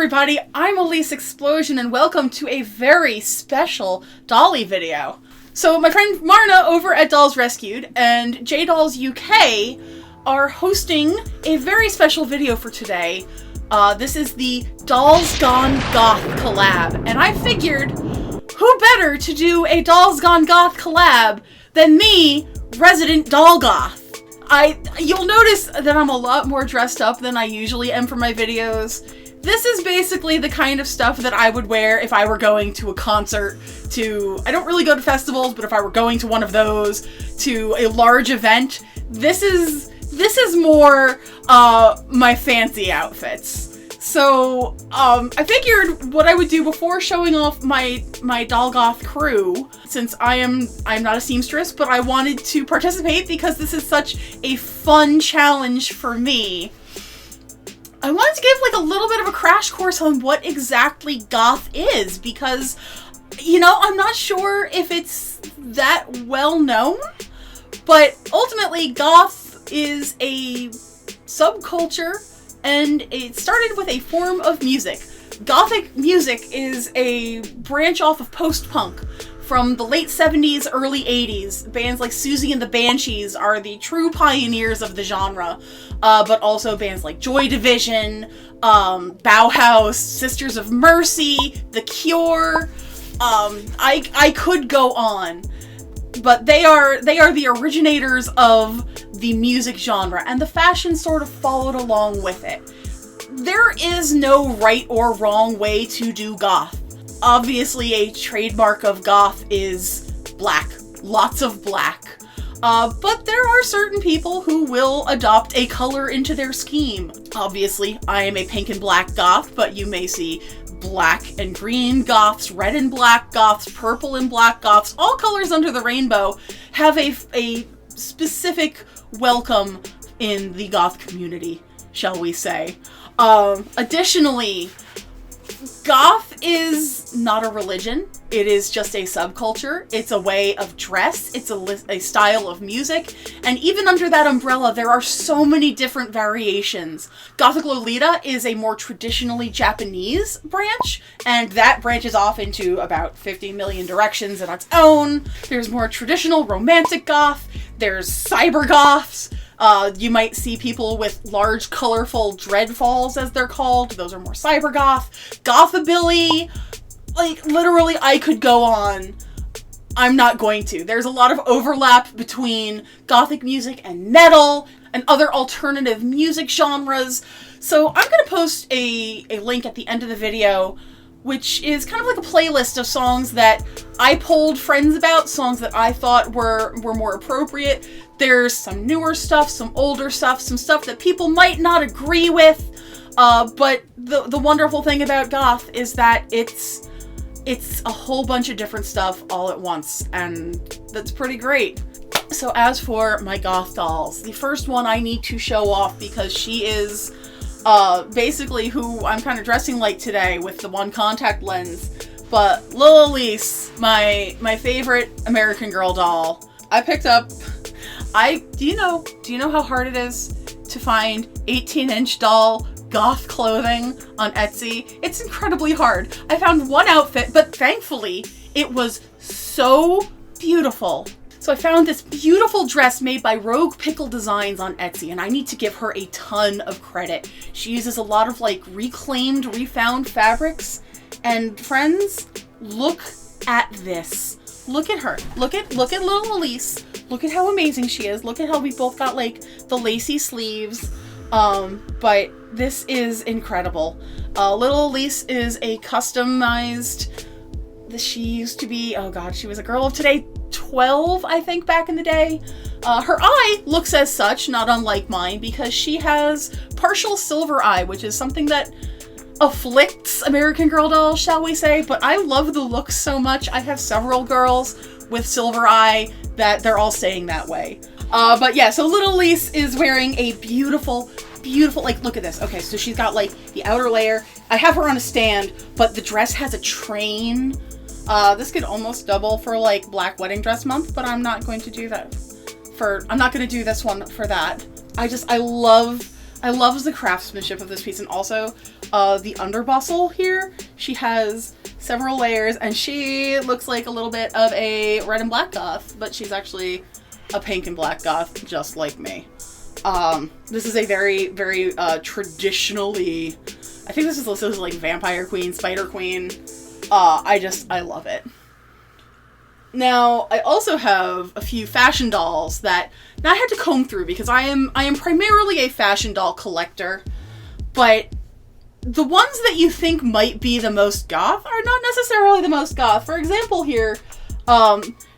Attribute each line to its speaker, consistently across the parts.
Speaker 1: everybody, I'm Elyse Explosion and welcome to a very special Dolly video. So my friend Marna over at Dolls Rescued and J Dolls UK are hosting a very special video for today. This is the Dolls Gone Goth collab, and I figured who better to do a Dolls Gone Goth collab than me, resident doll goth. You'll notice that I'm a lot more dressed up than I usually am for my videos. This is basically the kind of stuff that I would wear if I were going to a concert, I don't really go to festivals, but if I were going to one of those, to a large event, this is more my fancy outfits. So, I figured what I would do before showing off my doll goth crew, since I'm not a seamstress, but I wanted to participate because this is such a fun challenge for me. I wanted to give like a little bit of a crash course on what exactly goth is, because, you know, I'm not sure if it's that well known, but ultimately goth is a subculture, and it started with a form of music. Gothic music is a branch off of post-punk from the late 70s, early 80s. Bands like Susie and the Banshees are the true pioneers of the genre, but also bands like Joy Division, Bauhaus, Sisters of Mercy, The Cure. I could go on, but they are the originators of the music genre, and the fashion sort of followed along with it. There is no right or wrong way to do goth. Obviously, a trademark of goth is black. Lots of black. But there are certain people who will adopt a color into their scheme. Obviously, I am a pink and black goth, but you may see black and green goths, red and black goths, purple and black goths. All colors under the rainbow have a specific welcome in the goth community, shall we say. Additionally, goth is not a religion. It is just a subculture. It's a way of dress. It's a style of music. And even under that umbrella, there are so many different variations. Gothic Lolita is a more traditionally Japanese branch, and that branches off into about 50 million directions on its own. There's more traditional romantic goth. There's cyber goths. You might see people with large, colorful dreadfalls, as they're called. Those are more cyber goth. Gothabilly. Like, literally, I could go on. I'm not going to. There's a lot of overlap between gothic music and metal and other alternative music genres. So I'm going to post a link at the end of the video, which is kind of like a playlist of songs that I polled friends about, songs that I thought were more appropriate. There's some newer stuff, some older stuff, some stuff that people might not agree with, but the wonderful thing about goth is that it's a whole bunch of different stuff all at once, and that's pretty great. So as for my goth dolls, the first one I need to show off because she is basically who I'm kind of dressing like today with the one contact lens, but Lil Elyse, my favorite American Girl doll. I picked up, do you know how hard it is to find 18-inch doll goth clothing on Etsy? It's incredibly hard. I found one outfit, but thankfully it was so beautiful. So I found this beautiful dress made by Rogue Pickle Designs on Etsy, and I need to give her a ton of credit. She uses a lot of like reclaimed, refound fabrics, and friends, look at this. Look at her. Look at little Elyse. Look at how amazing she is. Look at how we both got like the lacy sleeves. But this is incredible. Little Elyse is a customized, she used to be, oh god, she was a girl of today, 12, I think, back in the day. Her eye looks as such, not unlike mine, because she has partial silver eye, which is something that afflicts American Girl dolls, shall we say, but I love the look so much. I have several girls with silver eye that they're all staying that way. But yeah, so little Elyse is wearing a beautiful, like, look at this. Okay, so she's got like the outer layer. I have her on a stand, but the dress has a train. This could almost double for like Black Wedding Dress Month, but I'm not going to do that I'm not going to do this one for that. I love I love the craftsmanship of this piece, and also the underbustle here. She has several layers, and she looks like a little bit of a red and black goth, but she's actually a pink and black goth, just like me. This is a very, very traditionally, I think this is listed as like Vampire Queen, Spider Queen. I love it. Now, I also have a few fashion dolls that I had to comb through because I am primarily a fashion doll collector, but the ones that you think might be the most goth are not necessarily the most goth. For example here,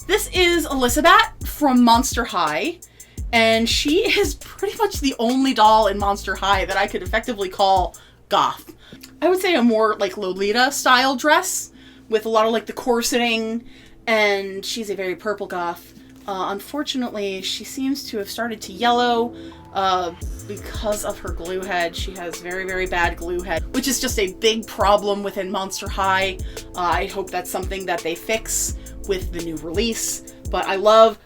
Speaker 1: this is Elizabeth from Monster High, and she is pretty much the only doll in Monster High that I could effectively call goth. I would say a more like Lolita style dress with a lot of like the corseting, and she's a very purple goth. Unfortunately, she seems to have started to yellow because of her glue head. She has very, very bad glue head, which is just a big problem within Monster High. I hope that's something that they fix with the new release. But I love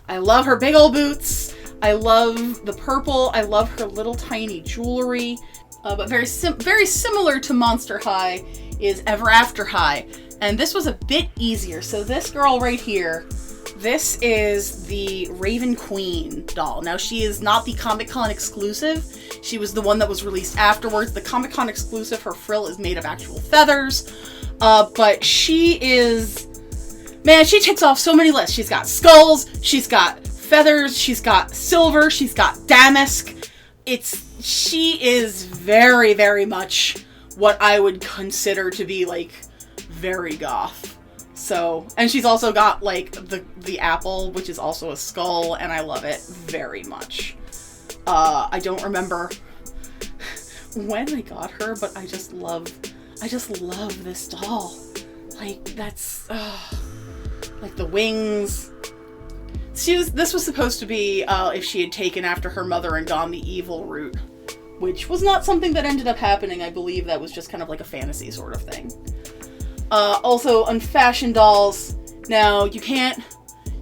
Speaker 1: her big old boots. I love the purple. I love her little tiny jewelry. But very similar to Monster High is Ever After High. And this was a bit easier. So this girl right here, this is the Raven Queen doll. Now, she is not the Comic-Con exclusive. She was the one that was released afterwards. The Comic-Con exclusive, her frill is made of actual feathers. But she is... Man, she ticks off so many lists. She's got skulls, she's got feathers, she's got silver, she's got damask. She is very, very much what I would consider to be, like, very goth. So, and she's also got, like, the apple, which is also a skull, and I love it very much. I don't remember when I got her, but I just love this doll. Like, that's, like, the wings. This was supposed to be, if she had taken after her mother and gone the evil route, which was not something that ended up happening. I believe that was just kind of like a fantasy sort of thing. Also, on fashion dolls, now you can't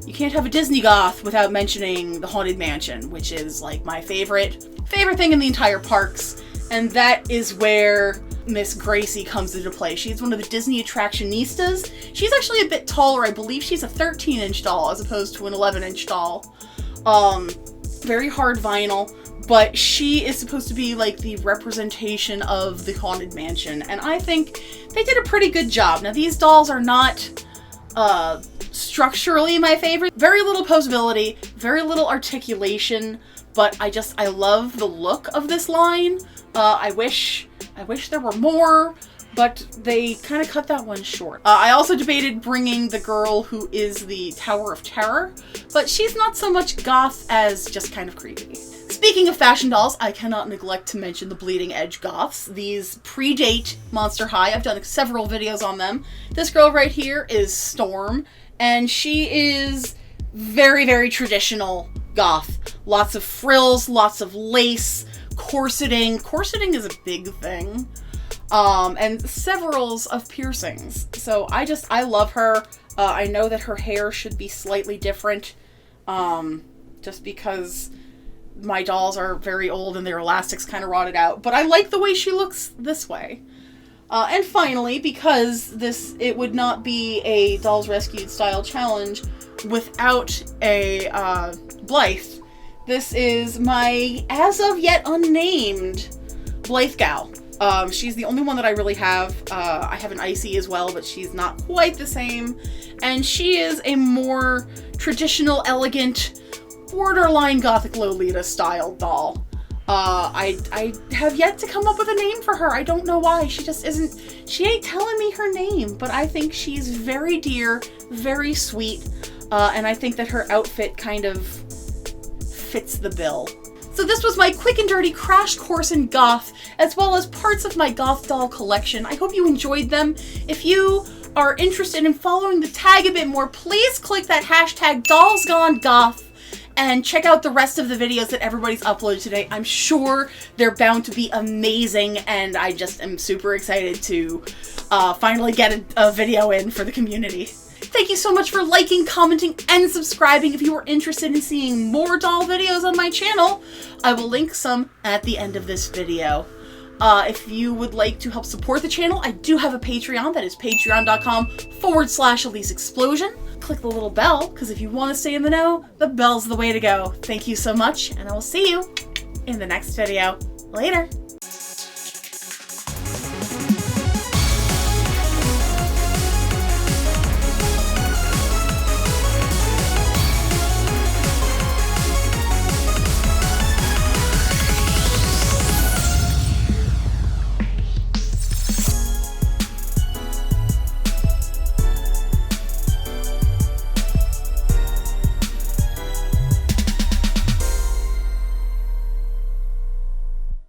Speaker 1: have a Disney goth without mentioning the Haunted Mansion, which is like my favorite thing in the entire parks, and that is where Miss Gracie comes into play. She's one of the Disney Attractionistas. She's actually a bit taller. I believe she's a 13-inch doll as opposed to an 11-inch doll. Very hard vinyl. But she is supposed to be like the representation of the Haunted Mansion, and I think they did a pretty good job. Now, these dolls are not structurally my favorite. Very little posability, very little articulation, but I love the look of this line. I wish there were more, but they kind of cut that one short. I also debated bringing the girl who is the Tower of Terror, but she's not so much goth as just kind of creepy. Speaking of fashion dolls, I cannot neglect to mention the Bleeding Edge Goths. These predate Monster High. I've done several videos on them. This girl right here is Storm, and she is very, very traditional goth. Lots of frills, lots of lace, corseting. Corseting is a big thing. And severals of piercings. So I love her. I know that her hair should be slightly different, just because my dolls are very old and their elastics kind of rotted out, but I like the way she looks this way. And finally, because it would not be a Dolls Rescued style challenge without a Blythe, this is my as of yet unnamed Blythe gal. She's the only one that I really have. I have an Icy as well, but she's not quite the same. And she is a more traditional, elegant, borderline gothic Lolita style doll. I have yet to come up with a name for her. I don't know why. She ain't telling me her name, but I think she's very dear, very sweet, and I think that her outfit kind of fits the bill. So this was my quick and dirty crash course in goth, as well as parts of my goth doll collection. I hope you enjoyed them. If you are interested in following the tag a bit more, please click that hashtag dollsgonegoth and check out the rest of the videos that everybody's uploaded today. I'm sure they're bound to be amazing, and I just am super excited to finally get a video in for the community. Thank you so much for liking, commenting, and subscribing. If you are interested in seeing more doll videos on my channel, I will link some at the end of this video. If you would like to help support the channel, I do have a Patreon. That is patreon.com/Elyse Explosion. Click the little bell, because if you want to stay in the know, the bell's the way to go. Thank you so much, and I will see you in the next video. Later!